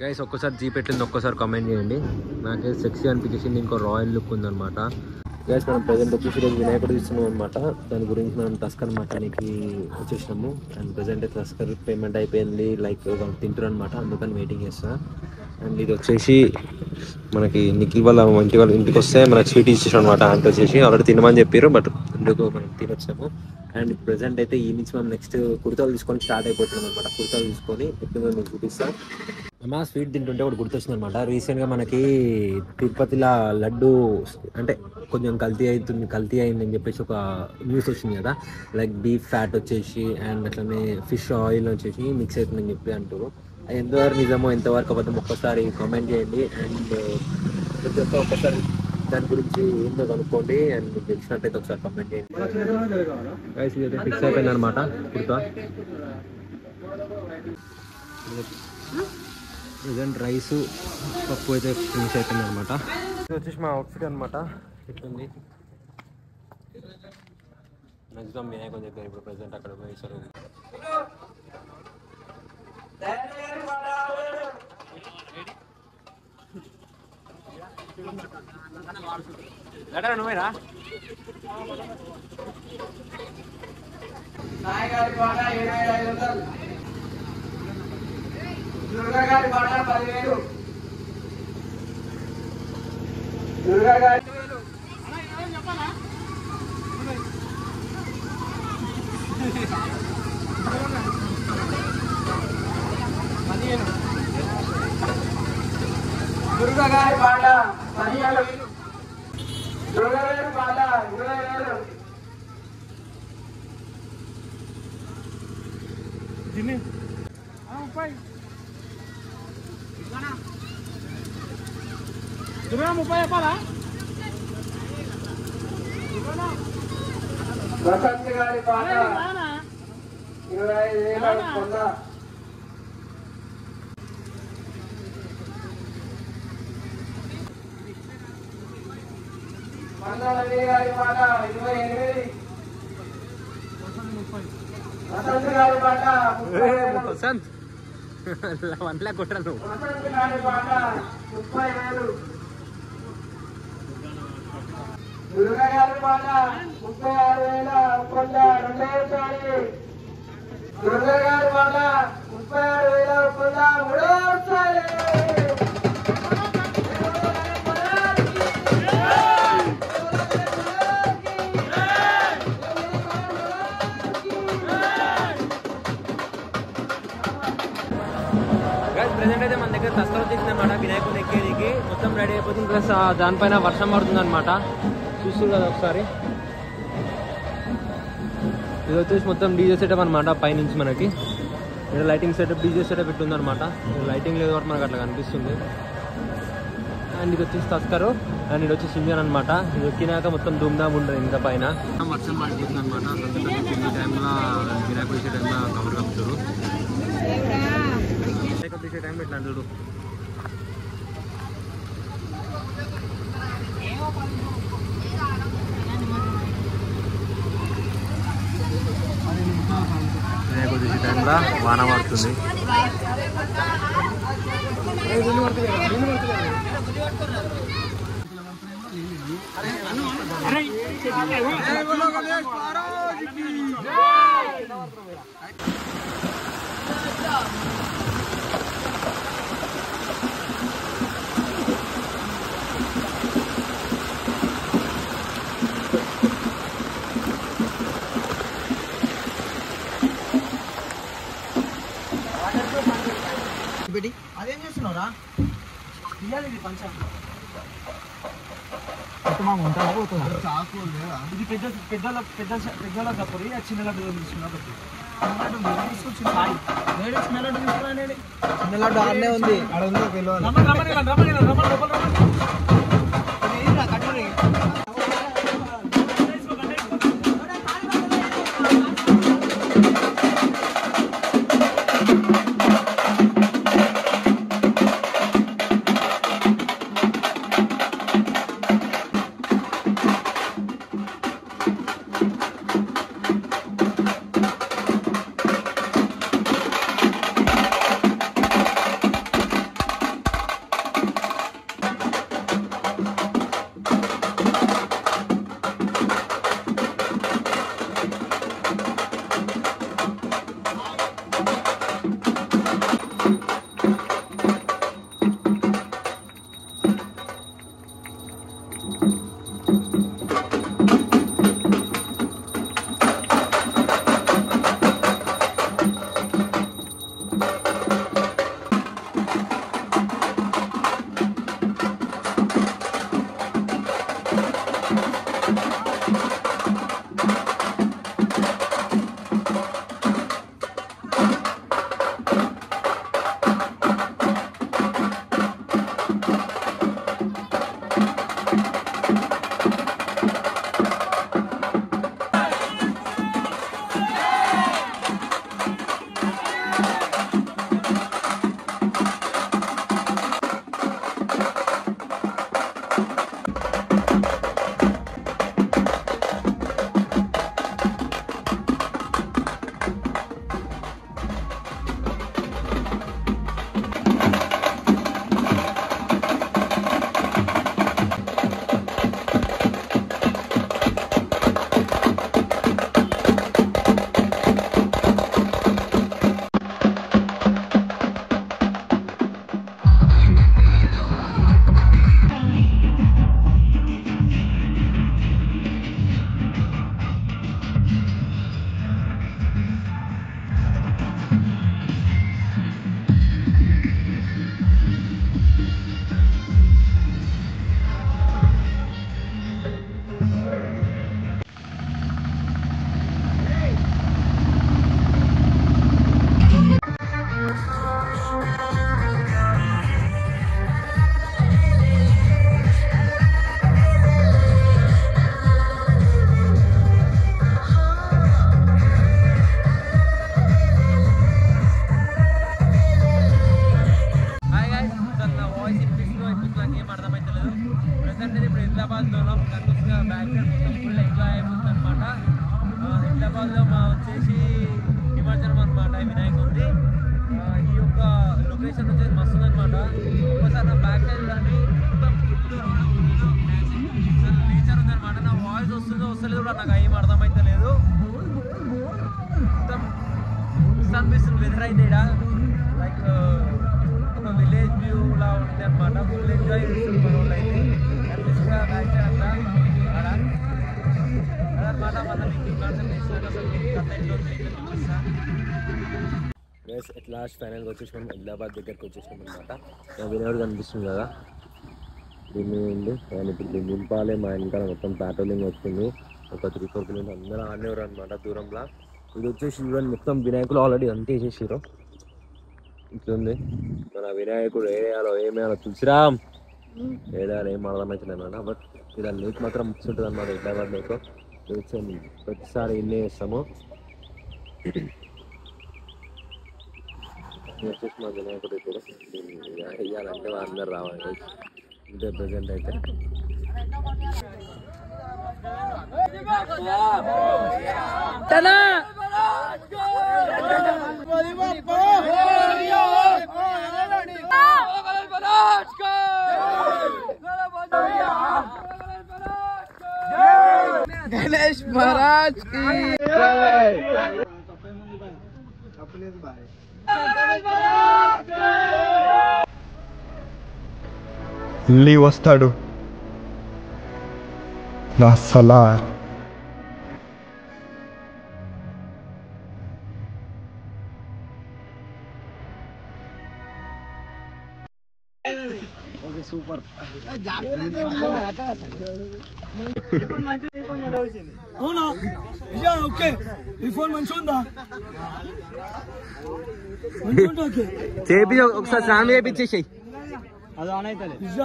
Guys ఒక్కసారి G పెట్టింది ఒక్కసారి కామెంట్ చేయండి. నాకే సెక్సీ అనిపించేసింది, ఇంకో రాయల్ లుక్ ఉందన్నమాట. గైస్ మనం ప్రజెంట్ వచ్చేసి ఈరోజు వినాయకుడు తీస్తున్నాం అనమాట. దాని గురించి మనం టస్కర్ మకానికి వచ్చేసినాము. అండ్ ప్రజెంట్ టస్కర్ పేమెంట్ అయిపోయింది, లైక్ వాళ్ళు తింటారు అనమాట, అందుకని వెయిటింగ్ చేస్తా. అండ్ ఇది వచ్చేసి మనకి నిఖిల్ వాళ్ళ ఇంటికి వస్తే మనకి స్వీట్ ఇచ్చేసాం అనమాట. అంత వచ్చేసి ఆల్రెడీ తినమని చెప్పారు, బట్ ఎందుకు మనం తినొచ్చాము. అండ్ ప్రజెంట్ అయితే ఈ నుంచి మనం నెక్స్ట్ కుర్తాలు తీసుకొని స్టార్ట్ అయిపోతున్నాం అనమాట. కుర్తాలు తీసుకొని ఎప్పుడు మీకు చూపిస్తాం. అమ్మ స్వీట్ తింటుంటే ఒకటి గుర్తొచ్చింది అనమాట. రీసెంట్గా మనకి తిరుపతిలో లడ్డు అంటే కొంచెం కల్తీ అయిందని చెప్పేసి ఒక న్యూస్ వచ్చింది కదా. లైక్ బీఫ్ ఫ్యాట్ వచ్చేసి అండ్ అట్లనే ఫిష్ ఆయిల్ వచ్చేసి మిక్స్ అవుతుందని చెప్పి అంటారు. అది ఎంతవరకు నిజమో ఎంతవరకు అబద్ధం ఒక్కసారి కామెంట్ చేయండి. అండ్ ప్రతి ఒక్క ఒక్కసారి దాని గురించి ఏందో కనుక్కోండి. అండ్ మీకు తెలిసినట్టయితే ఒకసారి కామెంట్ చేయండి. గైస్ ఇది అయితే ఫిక్స్ అయిపోయింది అనమాట కుర్తా. ప్రజెంట్ రైస్ పప్పు అయితే ఫినిష్ అయిపోయింది అనమాట. ఇది వచ్చేసి మా అవుట్ఫిట్ అనమాట. ఇట్లుంది. మ్యాక్సిమం వినాయకుని దగ్గర ఇప్పుడు ప్రజెంట్ అక్కడ వేసారు. నువ్వేరా దుర్గాగారి పాట 10,000 దుర్గాగారి దుర్గాగారి పాట 15,000 దుర్గాగారి పాట 20,000 జిమ్మి 30 చెప్పాలా. వసంత్ గారి పాట 25,000 కొంద. మందలవి గారి పాట 28,000. వసంత్ గారి పాట 30,000. వసంత్ వంటలే కొట్టాను. వసంత్ గారి పాట 30,000. దుర్గా గారి పాట 36,000 కొండ రెండోసారి. దుర్గా గారి పాట 36,000 కొండ మూడోసారి. ప్రెజెంట్ అయితే మన దగ్గర తస్కర్ వచ్చేసింది అనమాట. వినాయకుని ఎక్కేదికి మొత్తం రెడీ అయిపోతుంది. ప్లస్ దానిపైన వర్షం పడుతుంది అనమాట. చూస్తుంది కదా ఒకసారి. ఇది వచ్చేసి మొత్తం డీజే సెటప్ అనమాట. పైనుంచి మనకి ఇక్కడ లైటింగ్ సెటప్ డీజే సెటప్ పెట్టుంది అనమాట. లైటింగ్ లేదు కాబట్టి మనకు అట్లా కనిపిస్తుంది. అండ్ ఇది వచ్చేసి తస్కరు అండ్ ఇది వచ్చేసి ఇంజన్ అనమాట. ఇది ఎక్కినాక మొత్తం ధూమ్ధామ్ ఉంటుంది ఇంకా పైన. వర్షం పడుతుంది అనమాట. ఈ టైంలో వినాయకుడు వచ్చే టైంలో కవర్ కప్పుతారు. తీసే టైం ఇట్లా చూడు. వినాయకుడు తీసే టైంలో వాన పడుతుంది. అదేం చేస్తున్నావురా? ఇది పంచ ఇది పెద్దల తప్పది. చిన్న లడ్డు తీసుకున్నా. చిన్న లడ్డు ఆడనే ఉంది. హైదరాబాద్లో కనిపిస్తున్న బ్యాక్ సైడ్ మొత్తం ఫుల్ ఎంజాయ్ అయిపోతుంది అనమాట. హైదరాబాద్లో మా వచ్చేసి నిమజ్జనం అనమాట వినాయకుడిది. ఈ యొక్క లొకేషన్ వచ్చేసి మస్తు ఉందన్నమాట. ఒక్కసారి నా బ్యాక్ సైడ్ కానీ మొత్తం నేచర్ ఉందన్నమాట. నా వాయిస్ వస్తుందో వస్తలేదు కూడా నాకు ఏం అర్థమైతే లేదు. మొత్తం అనిపిస్తుంది వెదర్ అయితే ఇక్కడ లైక్ ఒక విలేజ్ వ్యూ లా ఉంటుంది అనమాట. ఫుల్ ఎంజాయ్ చేస్తుంది మన వాళ్ళు అయితే కనిపిస్తుందా బ్యాక్ సైడ్ అంతా అక్కడ అదనమాట. మళ్ళీ మీకు కాన్సెప్ట్ ఇస్తాను అసలు కథ ఎట్లా ఉంది చూపిస్తాను. గైస్ ఎట్ లాస్ట్ ఫైనల్గా వచ్చేసినాం హైదరాబాద్ దగ్గరికి వచ్చేసినాం అనమాట. వినోడ్ కనిపిస్తుంది కదా దీన్ని ఉంది. నేను ఇప్పుడు దీన్ని నింపాలి. మా వెనకాల మొత్తం ప్యాట్రోలింగ్ వస్తుంది. ఒక 3-4 కిలోమీటర్స్ అందరూ ఆనేవారు అనమాట దూరంలో. ఇది వచ్చేసి ఈవెన్ మొత్తం వినాయకులు ఆల్రెడీ అంతే వేసేసారు. ఇట్లుంది మన వినాయకుడు ఏరియాలో ఏమేయాలో తులసిరామ్ ఏరియాలో ఏం అర్థమవుతుంది అనమాట. బట్ ఇలా లేక్ మాత్రం ఉంటుంది అనమాట. హైదరాబాద్ లేక్ ప్రతిసారి ఇన్నే చేస్తాము. వచ్చేసి మా వినాయకుడు ఇప్పుడు వేయాలంటే అందరు రావాలి. ఇంతే ప్రజెంట్ అయితే गणेश महाराज की ली వస్తాడు నా సలార్ సూపర్ అవునా ఓకే ఈ ఫోన్ మంచిగా ఉందా చేపి ఒకసారి స్నానం చేయించేసాయి అది ఆన్ అయితే